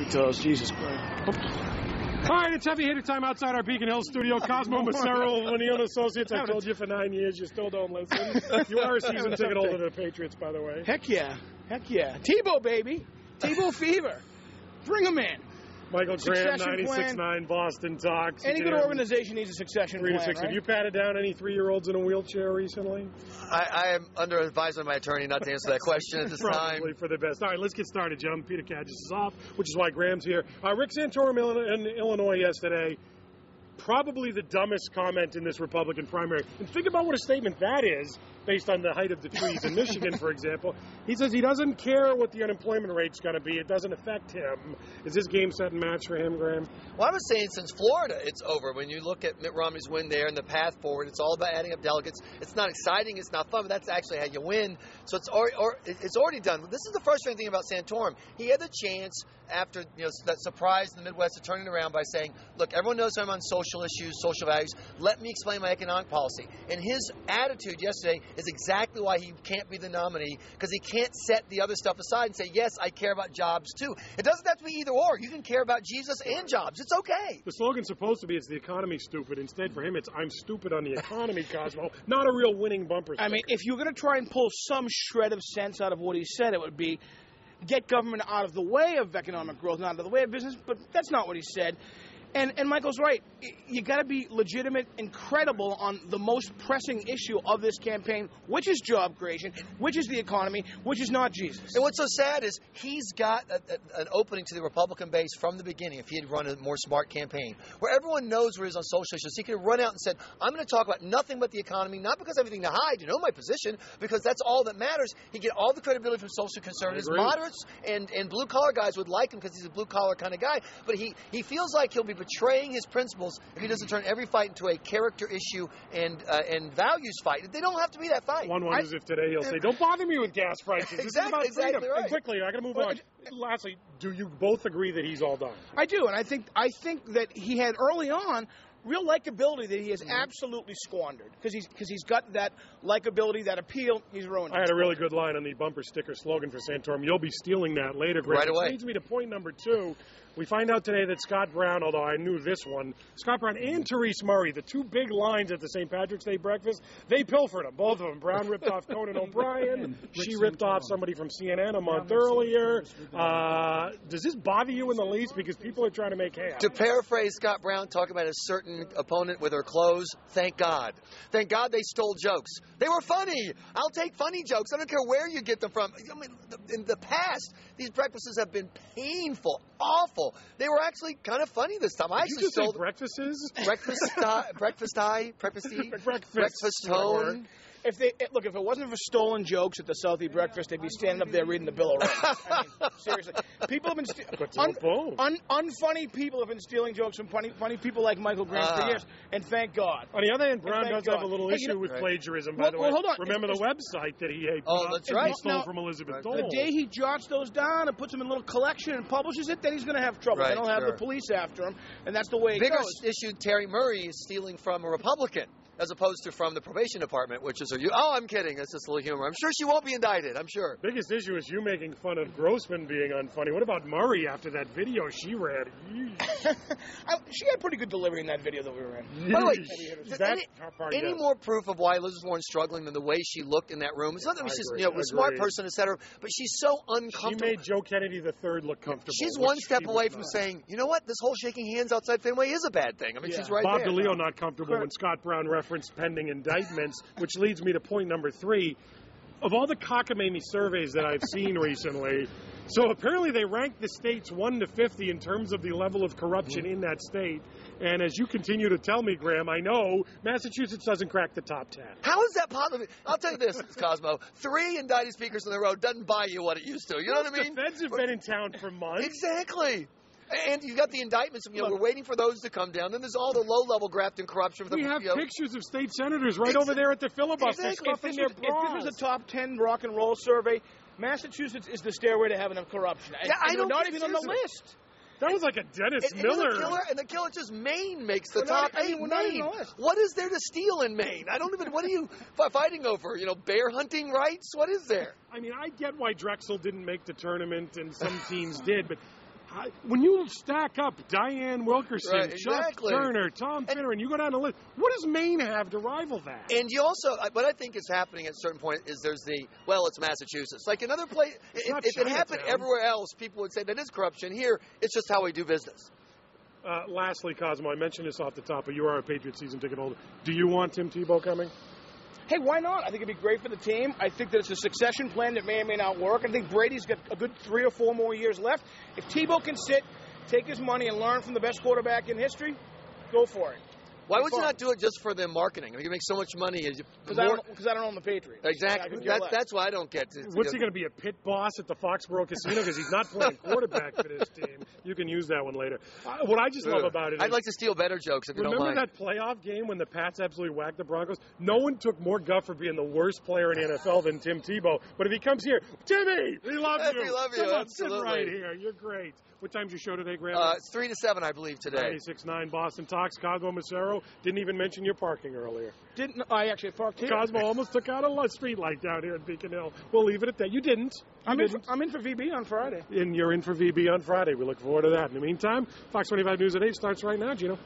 He does. Jesus Christ. All right, it's heavy hitter time outside our Beacon Hill studio. Cosmo Macero, O'Neill Associates. I told you for 9 years, you still don't listen. You are a season ticket holder to the Patriots, by the way. Heck yeah. Heck yeah. Tebow, baby. Tebow fever. Bring him in. Michael Graham, 96.9 Boston Talks. Any good organization needs a succession plan, right? Have you patted down any 3-year-olds in a wheelchair recently? I am under advisement of my attorney not to answer that question at this time. Probably for the best. All right, let's get started, gentlemen. Peter Cadges is off, which is why Graham's here. Rick Santorum in Illinois yesterday. Probably the dumbest comment in this Republican primary. And think about what a statement that is, based on the height of the trees in Michigan, for example. He says he doesn't care what the unemployment rate's going to be. It doesn't affect him. Is this game, set, and match for him, Graham? Well, I was saying since Florida, it's over. When you look at Mitt Romney's win there and the path forward, it's all about adding up delegates. It's not exciting. It's not fun, but that's actually how you win. So it's already done. This is the frustrating thing about Santorum. He had the chance after that surprise in the Midwest of turning around by saying, look, everyone knows I'm on social issues, social values. Let me explain my economic policy. And his attitude yesterday is exactly why he can't be the nominee, because he can't set the other stuff aside and say, yes, I care about jobs too. It doesn't have to be either or. You can care about Jesus and jobs. It's okay. The slogan's supposed to be, it's the economy stupid. Instead, for him, it's I'm stupid on the economy, Cosmo. Not a real winning bumper sticker. I mean, if you're going to try and pull some shred of sense out of what he said, it would be get government out of the way of economic growth, not out of the way of business, but that's not what he said. And Michael's right. You got to be legitimate and credible on the most pressing issue of this campaign, which is job creation, which is the economy, which is not Jesus. And what's so sad is he's got an opening to the Republican base from the beginning. If he had run a more smart campaign, where everyone knows where he is on social issues, he could have run out and said, "I'm going to talk about nothing but the economy, not because I have anything to hide. You know my position, because that's all that matters." He'd get all the credibility from social conservatives, moderates, and blue collar guys would like him because he's a blue collar kind of guy. But he feels like he'll be betraying his principles if he doesn't turn every fight into a character issue and values fight. They don't have to be that fight. One wonders if today he'll say, "Don't bother me with gas prices." Exactly right. And quickly, I got to move on. Lastly, do you both agree that he's all done? I do, and I think that he had early on real likability that he has absolutely squandered because he's got that likability, that appeal. He's ruined. I had a really good line on the bumper sticker slogan for Santorum. You'll be stealing that later, Greg. Right away. Which leads me to point number 2. We find out today that Scott Brown, although I knew this one, Scott Brown and Therese Murray, the 2 big lines at the St. Patrick's Day breakfast, they pilfered them, both of them. Brown ripped off Conan O'Brien. She ripped off somebody from CNN a month earlier. Does this bother you in the least? Because people are trying to make hay out of it. To paraphrase Scott Brown, talking about a certain opponent with her clothes, thank God. Thank God they stole jokes. They were funny. I'll take funny jokes. I don't care where you get them from. I mean, in the past, these breakfasts have been painful, awful. They were actually kind of funny this time. I actually sold breakfast tone. If it wasn't for stolen jokes at the Southie breakfast, they'd be standing up there reading the Bill of Rights. I mean, seriously, people have been unfunny people have been stealing jokes from funny people like Michael Graham for years, and thank God. On the other hand, Brown does have a little issue with plagiarism. By the way, hold on. Remember the website that he that's right. stole from Elizabeth Dole. The day he jots those down and puts them in a little collection and publishes it, then he's going to have trouble. Right, they don't have the police after him, and that's the way it goes. Bigger issue, Terry Murray is stealing from a Republican, as opposed to from the probation department, which is I'm kidding. That's just a little humor. I'm sure she won't be indicted. I'm sure. Biggest issue is you making fun of Grossman being unfunny. What about Murray after that video she read? She had pretty good delivery in that video that we were in. By the way, any more proof of why Elizabeth Warren's struggling than the way she looked in that room? It's not that she's a smart person, etc., but she's so uncomfortable. She made Joe Kennedy III look comfortable. She's one step away from saying, you know what, this whole shaking hands outside Fenway is a bad thing. I mean, she's right Bob there. Bob DeLeo not comfortable when Scott Brown referenced pending indictments, which leads me to point number 3. Of all the cockamamie surveys that I've seen recently, so apparently they ranked the states 1 to 50 in terms of the level of corruption in that state. And as you continue to tell me, Graham, I know Massachusetts doesn't crack the top 10. How is that possible? I'll tell you this, Cosmo. 3 indicted speakers in a row doesn't buy you what it used to. You know what I mean? The feds have been in town for months. Exactly. And you've got the indictments. We're waiting for those to come down. Then there's all the low-level graft and corruption. We have pictures of state senators right over there at the filibuster. Exactly. If this was a top 10 rock and roll survey, Massachusetts is the stairway to heaven of corruption. Yeah, I don't not even on the list. That was like a Dennis Miller. And the killer just Maine makes the top 8. Maine. What is there to steal in Maine? I don't even. What are you fighting over? Bear hunting rights? What is there? I mean, I get why Drexel didn't make the tournament and some teams did, but When you stack up Diane Wilkerson, Right, exactly. Chuck Turner, Tom Finner, and you go down the list, what does Maine have to rival that? And you also, what I think is happening at a certain point is there's it's Massachusetts. Like another place, if it happened everywhere else, people would say that is corruption. Here, it's just how we do business. Lastly, Cosmo, I mentioned this off the top, but you are a Patriots season ticket holder. Do you want Tim Tebow coming? Hey, why not? I think it'd be great for the team. I think that it's a succession plan that may or may not work. I think Brady's got a good 3 or 4 more years left. If Tebow can sit, take his money, and learn from the best quarterback in history, go for it. Why would you not do it just for the marketing? I mean, you make so much money. Because I don't own the Patriots. Exactly. That's why I don't get to. What's he going to be, a pit boss at the Foxborough Casino? Because he's not playing quarterback for this team. You can use that one later. What I just love about it is... I'd like to steal better jokes if you don't mind. Remember that playoff game when the Pats absolutely whacked the Broncos? No one took more guff for being the worst player in the NFL than Tim Tebow. But if he comes here, Timmy, we love you. We love you. Come on, Absolutely. sit right here. You're great. What time's your show today, Graham? It's 3 to 7, I believe, today. 96.9 Boston Talks. Cosmo Macero didn't even mention your parking earlier. I actually parked here. Cosmo almost took out a street light down here in Beacon Hill. We'll leave it at that. You didn't. I'm in for VB on Friday. And you're in for VB on Friday. We look forward to that. In the meantime, Fox 25 News at 8 starts right now, Gino.